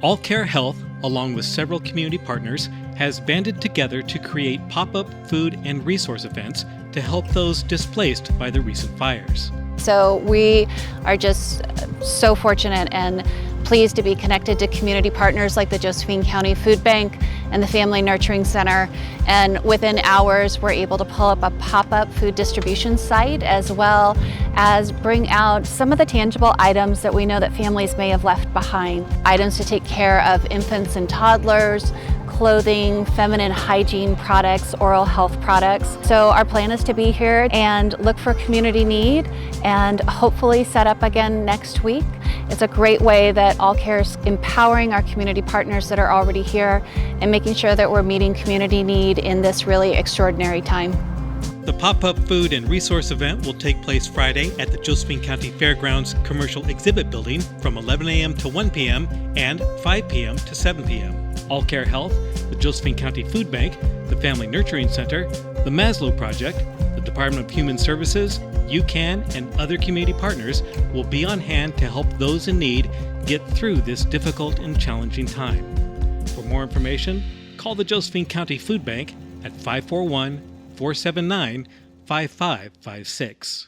All Care Health, along with several community partners, has banded together to create pop-up food and resource events to help those displaced by the recent fires. So we are just so fortunate and pleased to be connected to community partners like the Josephine County Food Bank and the Family Nurturing Center. And within hours, we're able to pull up a pop-up food distribution site, as well as bring out some of the tangible items that we know that families may have left behind. Items to take care of infants and toddlers, clothing, feminine hygiene products, oral health products. So our plan is to be here and look for community need and hopefully set up again next week. It's a great way that All Care is empowering our community partners that are already here and making sure that we're meeting community need in this really extraordinary time. The pop-up food and resource event will take place Friday at the Josephine County Fairgrounds Commercial Exhibit Building from 11 a.m. to 1 p.m. and 5 p.m. to 7 p.m. All Care Health, the Josephine County Food Bank, the Family Nurturing Center, the Maslow Project, the Department of Human Services, UCAN, and other community partners will be on hand to help those in need get through this difficult and challenging time. For more information, call the Josephine County Food Bank at 541-479-5556.